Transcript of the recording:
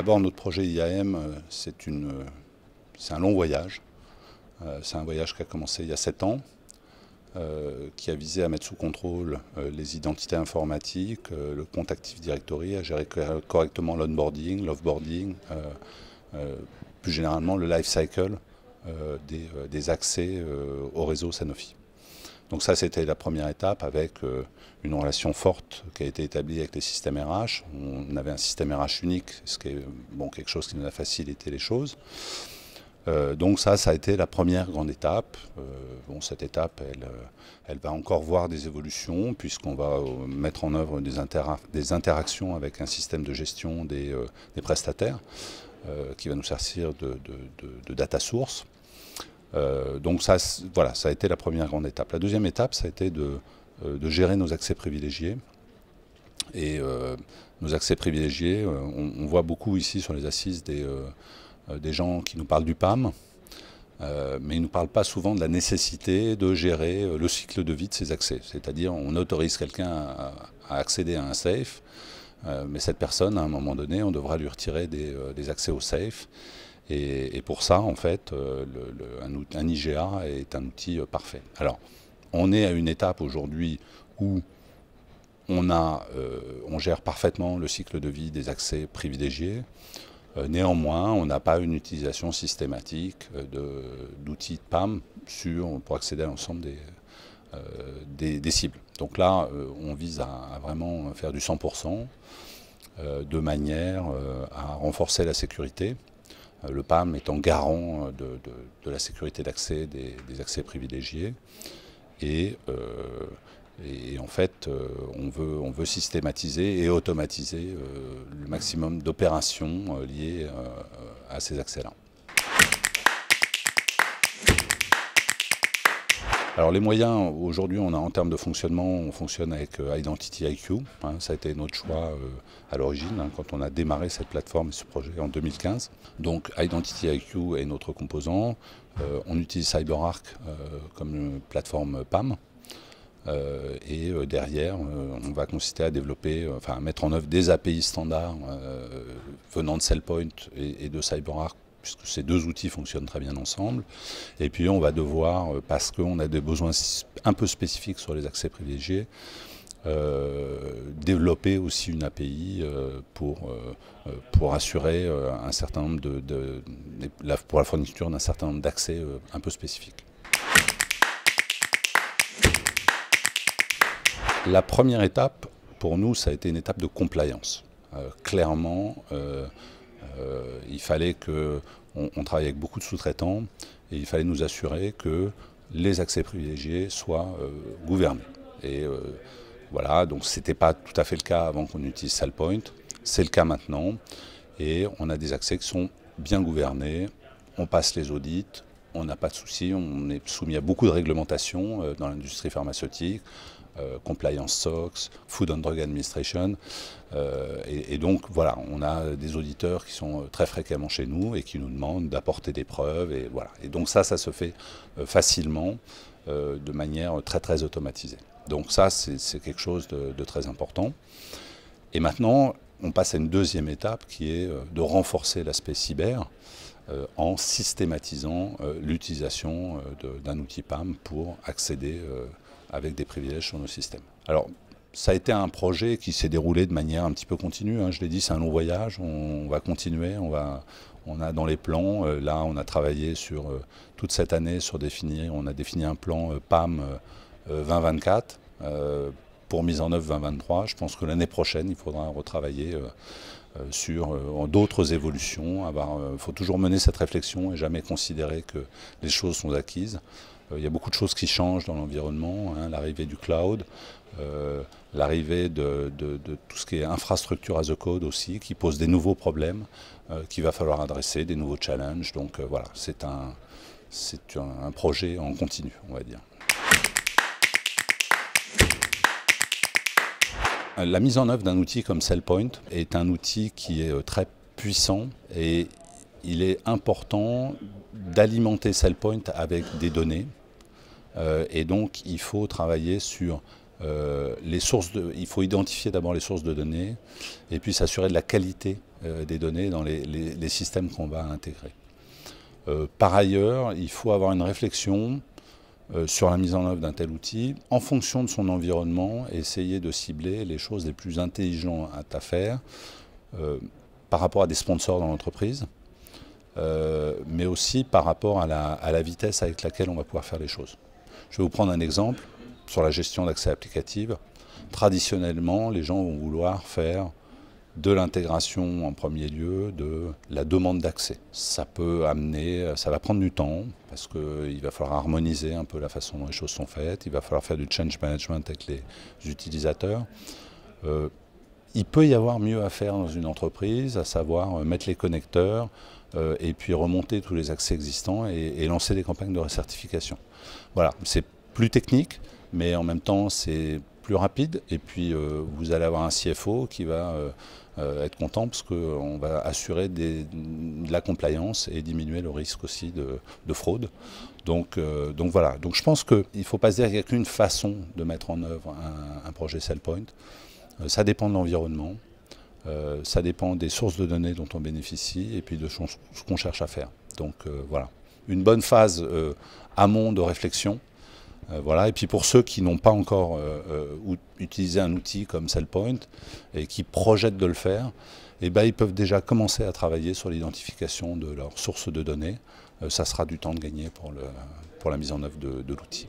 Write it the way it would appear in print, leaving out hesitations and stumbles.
D'abord, notre projet IAM, c'est un long voyage. C'est un voyage qui a commencé il y a 7 ans, qui a visé à mettre sous contrôle les identités informatiques, le compte Active Directory, à gérer correctement l'onboarding, l'offboarding, plus généralement le life cycle des accès au réseau Sanofi. Donc ça, c'était la première étape avec une relation forte qui a été établie avec les systèmes RH. On avait un système RH unique, ce qui est quelque chose qui nous a facilité les choses. Donc ça a été la première grande étape. Cette étape, elle va encore voir des évolutions puisqu'on va mettre en œuvre des interactions avec un système de gestion des prestataires qui va nous servir de data source. Donc ça, voilà, ça a été la première grande étape. La deuxième étape, ça a été de gérer nos accès privilégiés. Et nos accès privilégiés, on voit beaucoup ici sur les assises des gens qui nous parlent du PAM, mais ils ne nous parlent pas souvent de la nécessité de gérer le cycle de vie de ces accès. C'est-à-dire on autorise quelqu'un à accéder à un safe, mais cette personne, à un moment donné, on devra lui retirer des accès au safe. Et pour ça, en fait, un IGA est un outil parfait. Alors, on est à une étape aujourd'hui où on gère parfaitement le cycle de vie des accès privilégiés. Néanmoins, on n'a pas une utilisation systématique d'outils de PAM pour accéder à l'ensemble des cibles. Donc là, on vise à vraiment faire du 100%, de manière à renforcer la sécurité. Le PAM étant garant de la sécurité d'accès des accès privilégiés. Et en fait, on veut systématiser et automatiser le maximum d'opérations liées à ces accès-là. Alors les moyens, aujourd'hui, en termes de fonctionnement, on fonctionne avec Identity IQ. Ça a été notre choix à l'origine, quand on a démarré cette plateforme et ce projet en 2015. Donc Identity IQ est notre composant. On utilise CyberArk comme plateforme PAM. Et derrière, on va consister à développer, à mettre en œuvre des API standards venant de SailPoint et de CyberArk, puisque ces deux outils fonctionnent très bien ensemble. Et puis on va devoir, parce qu'on a des besoins un peu spécifiques sur les accès privilégiés, développer aussi une API pour assurer un certain nombre pour la fourniture d'un certain nombre d'accès un peu spécifiques. La première étape, pour nous, ça a été une étape de compliance. Clairement, il fallait qu'on travaille avec beaucoup de sous-traitants et il fallait nous assurer que les accès privilégiés soient gouvernés. Et voilà, donc ce n'était pas tout à fait le cas avant qu'on utilise SailPoint. C'est le cas maintenant et on a des accès qui sont bien gouvernés. On passe les audits, on n'a pas de soucis, on est soumis à beaucoup de réglementations dans l'industrie pharmaceutique. Compliance SOX, Food and Drug Administration. Et donc voilà, on a des auditeurs qui sont très fréquemment chez nous et qui nous demandent d'apporter des preuves. Et, voilà. Et donc ça se fait facilement, de manière très automatisée. Donc ça, c'est quelque chose de très important. Et maintenant, on passe à une deuxième étape qui est de renforcer l'aspect cyber en systématisant l'utilisation d'un outil PAM pour accéder avec des privilèges sur nos systèmes. Alors, ça a été un projet qui s'est déroulé de manière un petit peu continue. Je l'ai dit, c'est un long voyage, on va continuer, on a dans les plans, là on a travaillé sur toute cette année, on a défini un plan PAM 2024 pour mise en œuvre 2023. Je pense que l'année prochaine, il faudra retravailler sur d'autres évolutions. Il faut toujours mener cette réflexion et jamais considérer que les choses sont acquises. Il y a beaucoup de choses qui changent dans l'environnement, l'arrivée du cloud, l'arrivée de tout ce qui est infrastructure as a code aussi, qui pose des nouveaux problèmes qu'il va falloir adresser, des nouveaux challenges. Donc voilà, c'est un projet en continu, on va dire. La mise en œuvre d'un outil comme SailPoint est un outil qui est très puissant et il est important d'alimenter SailPoint avec des données. Et donc il faut travailler sur il faut identifier d'abord les sources de données et puis s'assurer de la qualité des données dans les systèmes qu'on va intégrer. Par ailleurs, il faut avoir une réflexion sur la mise en œuvre d'un tel outil en fonction de son environnement et essayer de cibler les choses les plus intelligentes à faire par rapport à des sponsors dans l'entreprise, mais aussi par rapport à la vitesse avec laquelle on va pouvoir faire les choses. Je vais vous prendre un exemple sur la gestion d'accès applicative. Traditionnellement, les gens vont vouloir faire de l'intégration en premier lieu, de la demande d'accès. Ça peut amener, ça va prendre du temps, parce qu'il va falloir harmoniser un peu la façon dont les choses sont faites, il va falloir faire du change management avec les utilisateurs. Il peut y avoir mieux à faire dans une entreprise, à savoir mettre les connecteurs et puis remonter tous les accès existants et lancer des campagnes de recertification. Voilà, c'est plus technique, mais en même temps c'est plus rapide. Et puis vous allez avoir un CFO qui va être content parce qu'on va assurer de la compliance et diminuer le risque aussi de fraude. Donc voilà, donc je pense qu'il ne faut pas se dire qu'il n'y a qu'une façon de mettre en œuvre un projet SailPoint. Ça dépend de l'environnement, ça dépend des sources de données dont on bénéficie et puis de ce qu'on cherche à faire. Donc voilà, une bonne phase amont de réflexion. Voilà. Et puis pour ceux qui n'ont pas encore utilisé un outil comme SailPoint et qui projettent de le faire, eh ben, ils peuvent déjà commencer à travailler sur l'identification de leurs sources de données. Ça sera du temps de gagner pour la mise en œuvre de l'outil.